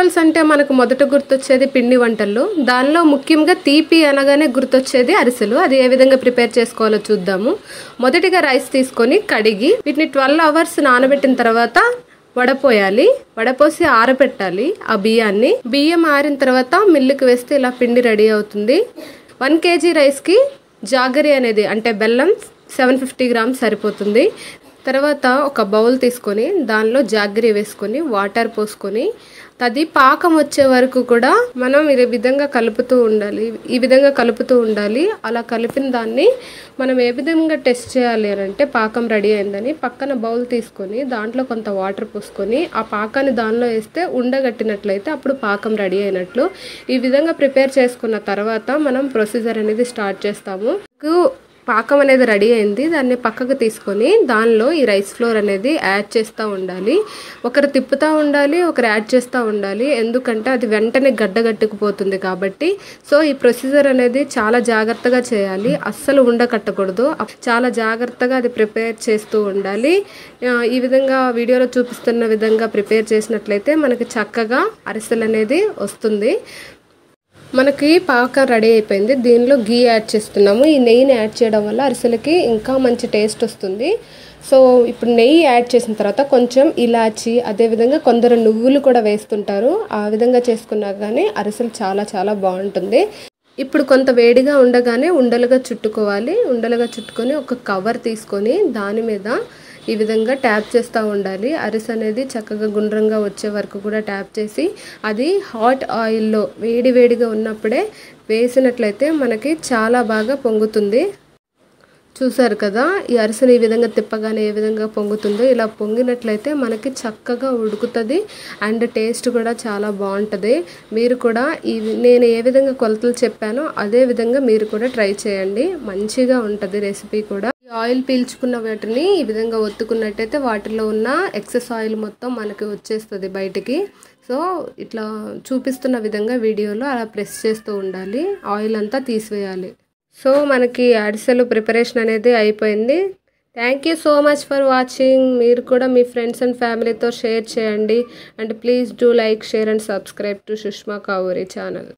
Festivals అంటే మనకు మొదట గుర్తొచ్చేది పిండి వంటల్లో. దానిలో ముఖ్యంగా తీపి అనగానే గుర్తొచ్చేది అరిసెలు. అది ఏ విధంగా ప్రిపేర్ చేసుకోవాలో చూద్దాము. మొదటిగా రైస్ తీసుకొని కడిగి వీటిని 12 hours నానబెట్టిన తర్వాత వడపోయాలి. వడపోసి ఆరబెట్టాలి ఆ బియ్యాన్ని. బియ్యం ఆరిన తర్వాత మిల్లుకి వేస్తే ఇలా పిండి రెడీ అవుతుంది. 1 kg రైస్కి జాగరి అనేది అంటే బెల్లం 750 grams సరిపోతుంది. తర్వాత ఒక బౌల్ తీసుకొని దానిలో జాగరి వేసుకొని వాటర్ పోసుకొని అది పాకం వచ్చే వరకు కూడా మనం ఈ విధంగా కలుపుతూ ఉండాలి. అలా కలిపిన దాన్ని మనం ఏ విధంగా టెస్ట్ చేయాలి అని అంటే పాకం రెడీ అయిందని పక్కన బౌల్ తీసుకొని దాంట్లో కొంత వాటర్ పోసుకొని ఆ పాకాన్ని దానిలో వేస్తే ఉండగట్టినట్లయితే అప్పుడు పాకం రెడీ అయినట్లు. ఈ విధంగా ప్రిపేర్ చేసుకున్న తర్వాత మనం ప్రొసీజర్ అనేది స్టార్ట్ చేస్తాము. పాకం అనేది రెడీ అయింది. దాన్ని పక్కకు తీసుకొని దానిలో ఈ రైస్ ఫ్లోర్ అనేది యాడ్ చేస్తూ ఉండాలి. ఒకరు తిప్పుతూ ఉండాలి, ఒకరు యాడ్ చేస్తూ ఉండాలి. ఎందుకంటే అది వెంటనే గడ్డగట్టుకుపోతుంది కాబట్టి. సో ఈ ప్రొసీజర్ అనేది చాలా జాగ్రత్తగా చేయాలి. అస్సలు ఉండకట్టకూడదు. చాలా జాగ్రత్తగా అది ప్రిపేర్ చేస్తూ ఉండాలి. ఈ విధంగా వీడియోలో చూపిస్తున్న విధంగా ప్రిపేర్ చేసినట్లయితే మనకి చక్కగా అరిసెలు అనేది వస్తుంది. మనకి పాకం రెడీ అయిపోయింది. దీనిలో గీ యాడ్ చేస్తున్నాము. ఈ నెయ్యిని యాడ్ చేయడం వల్ల అరిసెలకి ఇంకా మంచి టేస్ట్ వస్తుంది. సో ఇప్పుడు నెయ్యి యాడ్ చేసిన తర్వాత కొంచెం ఇలాచి, అదేవిధంగా కొందరు నువ్వులు కూడా వేస్తుంటారు. ఆ విధంగా చేసుకున్నా కానీ అరిసెలు చాలా చాలా బాగుంటుంది. ఇప్పుడు కొంత వేడిగా ఉండగానే ఉండలుగా చుట్టుకోవాలి. ఉండలుగా చుట్టుకొని ఒక కవర్ తీసుకొని దాని మీద ఈ విధంగా ట్యాప్ చేస్తూ ఉండాలి. అరిసె అనేది చక్కగా గుండ్రంగా వచ్చే వరకు కూడా ట్యాప్ చేసి అది హాట్ ఆయిల్లో వేడిగా ఉన్నప్పుడే వేసినట్లయితే మనకి చాలా బాగా పొంగుతుంది. చూసారు కదా, ఈ అరిసెను ఈ విధంగా తిప్పగానే ఏ విధంగా పొంగుతుందో. ఇలా పొంగినట్లయితే మనకి చక్కగా ఉడుకుతుంది అండ్ టేస్ట్ కూడా చాలా బాగుంటుంది. మీరు కూడా నేను ఏ విధంగా కొలతలు చెప్పానో అదే విధంగా మీరు కూడా ట్రై చేయండి. మంచిగా ఉంటుంది రెసిపీ కూడా. ఆయిల్ పీల్చుకున్న వాటిని ఈ విధంగా ఒత్తుకున్నట్టయితే వాటిలో ఉన్న ఎక్సెస్ ఆయిల్ మొత్తం మనకి వచ్చేస్తుంది బయటికి. సో ఇట్లా చూపిస్తున్న విధంగా వీడియోలో అలా ప్రెస్ చేస్తూ ఉండాలి. ఆయిల్ అంతా తీసివేయాలి. సో మనకి అరిసెలు ప్రిపరేషన్ అనేది అయిపోయింది. Thank you so much for watching. మీరు కూడా మీ ఫ్రెండ్స్ అండ్ ఫ్యామిలీతో షేర్ చేయండి. And please do like, share and subscribe to Sushma Kavuri channel.